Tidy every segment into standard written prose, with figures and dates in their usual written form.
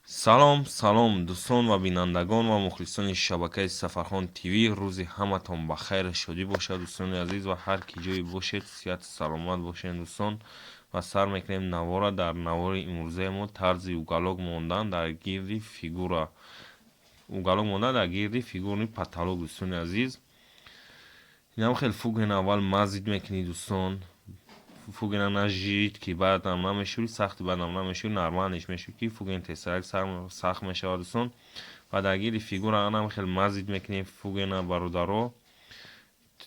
салом дӯстон ва бинандагон ва мухлисони шабакаи Сафархон ТВ, рӯзи ҳаматон ба хайр шодӣ бошад дӯстони азиз ва ҳар ки ҷои бошед сиҳату саломат бошед дӯстон. ва сар мекунем навора. дар навори имрӯзаи мо тарзи уголок мондан дар гирди фигура, уголок мондан дар гирди фигурни паталок дӯстони азиз. инам хеле фугена аввал мазид мекунӣ дӯстон. фугена на жид ки баъд нам намешури, сахти баъд нам намешури, нормалниш мешури ки фуген тесарак сахт мешавад дӯстон. ва дар гирди фигура анам хеле мазид мекунем фугена бародаро,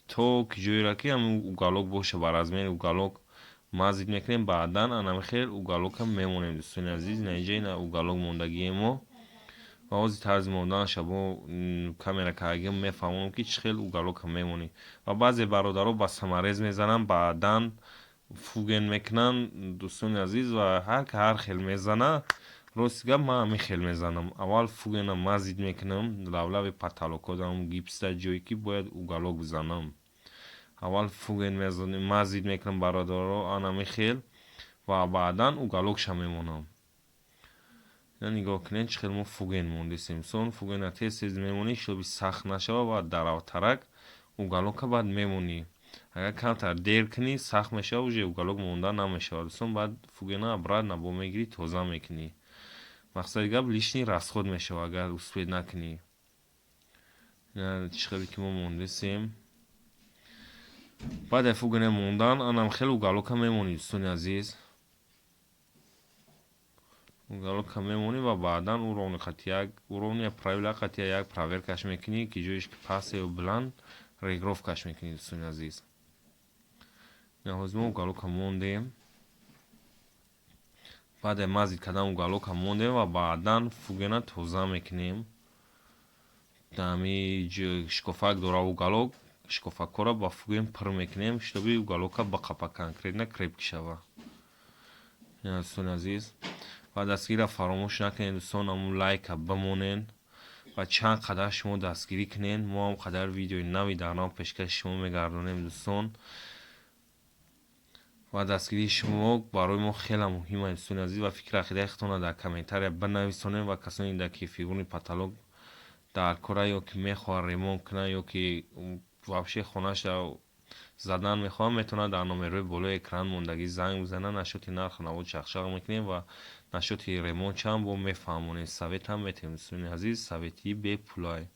то ки ҷойра ки ҳамин уголок боша ба размери уголок мазид мекунем. баъдан анам хеле уголокам мемонем дӯстони азиз. наинҷа ина уголок мондагии мо ва ози тарзи монданаша бо камера кардаги мефаҳмонам ки чӣ хел уголокам мемонӣ. ва баъзе бародаро ба самарез мезанам, баъдан фуген мекунан дӯстони азиз. ва ҳар хел мезана, рости гап ман ҳамин хел мезанам. аввал фугена мазид мекунам лавлави паталоко дар он гипсда ҷое ки бояд уголок бизанам. аввал фуген мазид мекунам бародаро ан ҳамин хел ва баъдан уголокша мемонам. нигоҳ кунед чӣ хел мо фуген мондесем. сон фугена тез тез мемонӣ шоби сахт нашава ва даравтарак уголока баъд мемонӣ. агар камтар дер кунӣ сахт мешава, уже уголок монда намешавад. сон баъд фугена абрат набо мегирӣ, тоза мекунӣ. мақсади гап лишни расход мешава агар успед накунӣ. чӣ хеле ки мо мондесем. баъд аз фугена мондан анам хеле уголока мемонӣ дӯстони азиз. уголока мемонӣ ва баъдан уровни правила қатъи як проверкаш мекунӣ ки ҷоиш ки паст ё буланд регировкаш мекунӣ дӯстони азиз. ҳозир мо уголока мондем. баъд аз мазид кардан уголока мондем ва баъдан фугена тоза мекунем. ҳамин шикофак дора уголок, шикофакҳоро ба фуген пир мекунем, шитоби уголока бақапа конкретно крепки шава. дӯстони азиз, ва дастгирра фаромӯш накунед дӯстон, ҳамун лайка бимонен ва чанд қадар шумо дастгирӣ кунед, мо ҳам қадар видеои нави дар нав пешкаши шумо мегардонем дӯстон. ва дастгирии шумо барои мо хеле муҳим аст дӯстони азиз. ва фикри ақидаи худтонро дар комментария бинависонед. ва касоне ки фигурни паталок дар кора ё ки мехоҳад ремонт кунад ё ки вообще хонаашро задан мехоҳад, метавонад дар номерҳои болои экран мондагӣ занг бизанад. нашоти нарху навод шахшах мекунем ва нашоти ремонтчам бо мефаҳмонем. советам метем дӯстони азиз, советии бепулай.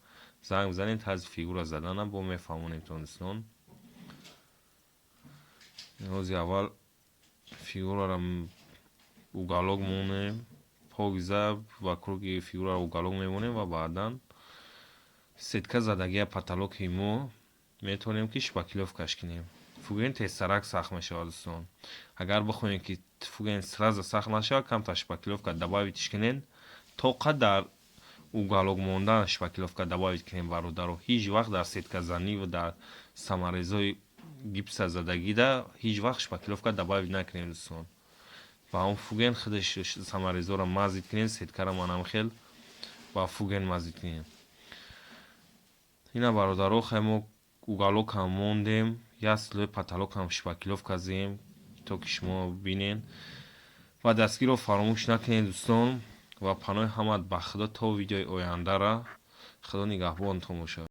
занг бизанед, тарзи фигура задана бо мефаҳмонемтон дӯстон. ҳозир аввал фигураро уголок монем, погиза ва круги фигураро уголок мемонем ва баъдан сетка задагия паталоки мо метавонем ки шпаклёвкаш кунем. фуген тезтарак сахт мешавад дӯстон. агар бихоҳем ки фуген сразу сахт нашавад, камтар шпаклёвка добавитиш кунед, то қад дар уголок мондан шпаклёвка добавит кунем бародаро. ҳеҷ вақт дар сетказанӣ ва дар самарезои гипса задагида ҳеҷ вақт шпаклёвка добавит накунем дӯстон. ба он фуген худаш самарезоро мазид кунем, сеткаро манам хел ба фуген мазид кунем. ина бародаро хаймо уголокам мондем, як слои паталокам шпаклёвка зем, то ки шумо бинен. ва дастгирро фаромӯш накунед дӯстон. ва паноҳи ҳамат ба худо то видеои ояндара. худо нигаҳбонтон бошад.